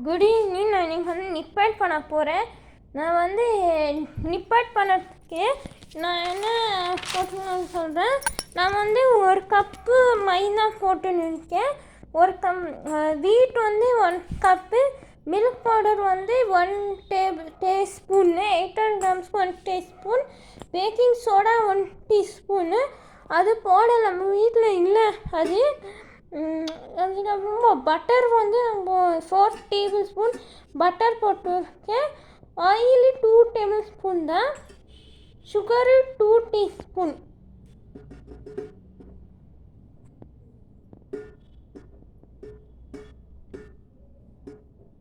Good evening. நான் இன்றைக்கி வந்து நிப்பேட் பண்ண போகிறேன். நான் வந்து நிப்பேட் பண்ணதுக்கு நான் என்ன போட்டுன்னு சொல்கிறேன். நான் வந்து ஒரு கப்பு மைதா போட்டுன்னு இருக்கேன். ஒரு வீட் வந்து 1 கப்பு, மில்க் பவுடர் வந்து 1 டீஸ்பூன்னு, 800 கிராம்ஸ் 1 டீஸ்பூன், பேக்கிங் சோடா 1 டீஸ்பூன்னு. அது போட நம்ம வீட்டில் இல்லை. அதுக்கப்புறம் பட்டர் வந்து நம்ம 4 டேபிள் ஸ்பூன் பட்டர் போட்டுருக்கேன். ஆயில் 2 டேபிள் ஸ்பூன் தான். Sugar 2 teaspoon.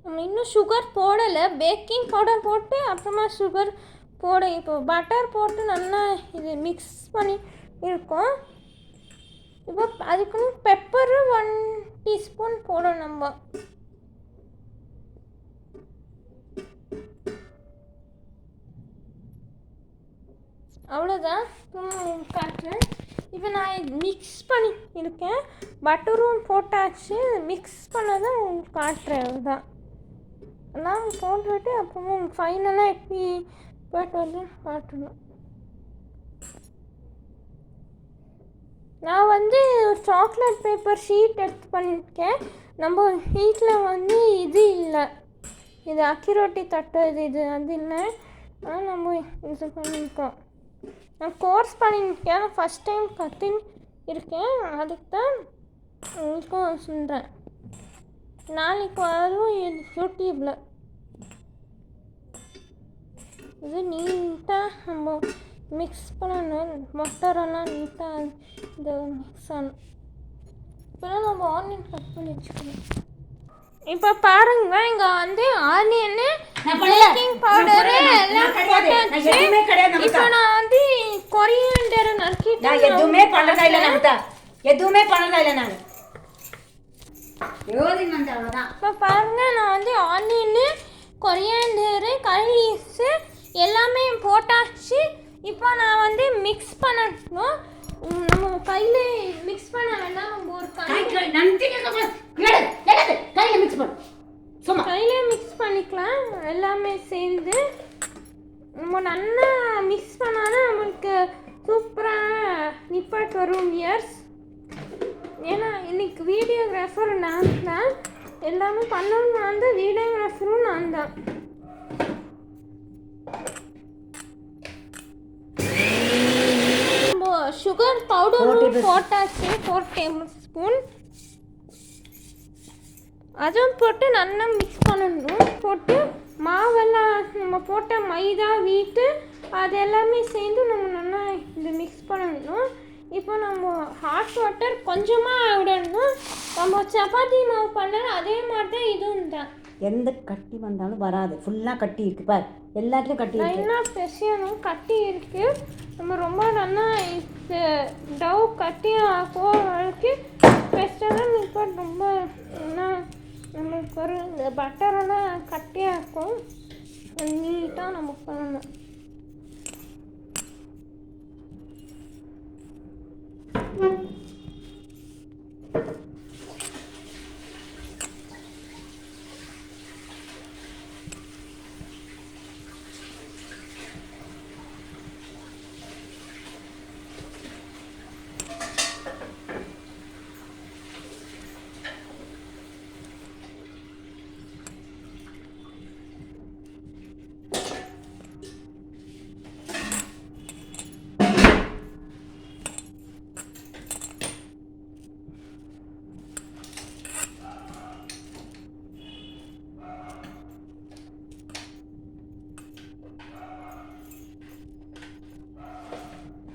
நம்ம இன்னும் சுகர் போடலை. பேக்கிங் பவுடர் போட்டு அப்புறமா சுகர் போட. இப்போ பட்டர் போட்டு நல்லா இது மிக்ஸ் பண்ணி இருக்கோம். இப்போ அதுக்குன்னு பெப்பரு 1 டீஸ்பூன் போடும் நம்ம. அவ்வளோதான். காட்டுறேன். இப்போ நான் மிக்ஸ் பண்ணி இருக்கேன். பட்டரும் போட்டாச்சு. மிக்ஸ் பண்ணதான் உங்களுக்கு காட்டுறேன். அவ்வளோதான். எல்லாம் போட்டுட்டு அப்புறமா ஃபைனலாக எப்படி போய்ட்டு வந்து காட்டணும். நான் வந்து சாக்லேட் பேப்பர் ஷீட் எடுத்து பண்ணியிருக்கேன். நம்ம வீட்டில் வந்து இது இல்லை, இது அக்கி ரொட்டி தட்டு இது அது இல்லை. ஆனால் நம்ம இது பண்ணியிருக்கோம். நான் கோர்ஸ் பண்ணியிருக்கேன். ஃபஸ்ட் டைம் கற்றுன்னு இருக்கேன். அதுக்கு தான் உங்களுக்கும் சொல்கிறேன். நாளைக்கு வரும் யூடியூப்பில். இது நீட்டாக நம்ம மிக்ஸ் பண்ணணும். மட்டரெல்லாம் நீட்டாக இந்த மிக்ஸ் ஆகணும். இப்போலாம் நம்ம ஆனியன் கட் பண்ணி வச்சுக்கணும். இப்போ பாருங்க, இங்கே வந்து ஆனியனு, பேக்கிங் பவுடரு எல்லாம் போட்டாச்சு. இப்போ நான் வந்து கொரியாண்டர் நறுக்கிட்டு எதுவுமே பண்ணுறதா இல்லை. எதுவுமே பண்ணுறதா இல்லை. நான் இப்போ பாருங்க, நான் வந்து ஆனியனு, கொரியாண்டரு, கறி லீவ்ஸு எல்லாமே போட்டாச்சு. இப்போ நான் வந்து மிக்ஸ் பண்ணணும். நம்ம கையில மிக்ஸ் பண்ண வேண்டாம். நம்ம ஒரு கையில மிக்ஸ் பண்ணிக்கலாம். எல்லாமே சேர்ந்து நம்ம நல்லா மிக்ஸ் பண்ணாதான் நம்மளுக்கு சூப்பராக நிப்பட் வரும். இயர்ஸ் ஏன்னா இன்னைக்கு வீடியோகிராஃபர் நான் தான். எல்லாமே பண்ணணும் நான் தான். வீடியோகிராஃபரும் நான் தான். சுகர் பவுடரும் போட்டாச்சு 4 டேபிள் ஸ்பூன். அதுவும் போட்டு நல்லா மிக்ஸ் பண்ணணும். போட்டு மாவெல்லாம் நம்ம போட்ட மைதா வீட்டு அது எல்லாமே சேர்ந்து நம்ம நல்லா இது மிக்ஸ் பண்ணணும். இப்போ நம்ம ஹாட் வாட்டர் கொஞ்சமாக விடணும். நம்ம சப்பாத்தி மாவு பண்ணல அதே மாதிரி தான் இதுவும் தான். எந்த கட்டி வந்தாலும் வராது. ஃபுல்லாக கட்டி இருக்குது பார். எல்லாத்துலேயும் கட்டி நல்லா பெசியணும். கட்டி இருக்குது. நம்ம ரொம்ப நல்லா டவ் கட்டியாக போகிறதுக்கு பெஸ்ட்டாக இப்போ ரொம்ப நம்மளுக்கு ஒரு இந்த பட்டரெல்லாம் கட்டியாக இருக்கும். நீட்டாக நம்ம பண்ணணும்.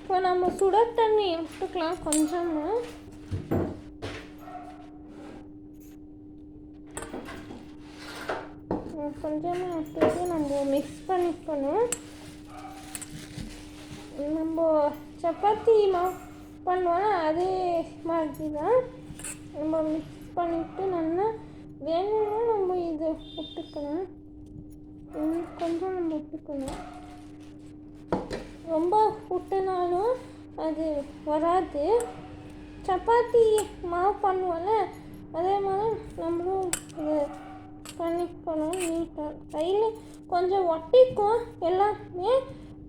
இப்போ நம்ம சுட தண்ணி விட்டுக்கலாம். கொஞ்சமாக விட்டுட்டு நம்ம மிக்ஸ் பண்ணிக்கணும். நம்ம சப்பாத்தி மாவு பண்ணுவோம் அதே மாதிரி தான். நம்ம மிக்ஸ் பண்ணிவிட்டு நல்லா வேணும்னா நம்ம இதை விட்டுக்கலாம். கொஞ்சம் நம்ம விட்டுக்கணும். ரொம்ப விட்டுனாலும் அது வராது. சப்பாத்தி மாவு பண்ணுவோம்ல அதே மாதிரி நம்மளும் இது பண்ணிக்கணும் நீட்டாக. கையில் கொஞ்சம் ஒட்டிக்கும் எல்லாமே,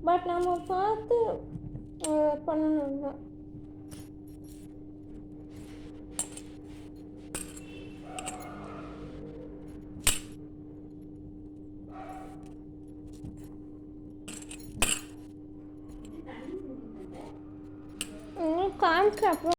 பட் நம்ம பார்த்து பண்ணணும் தான். காமிக்கிறப்போ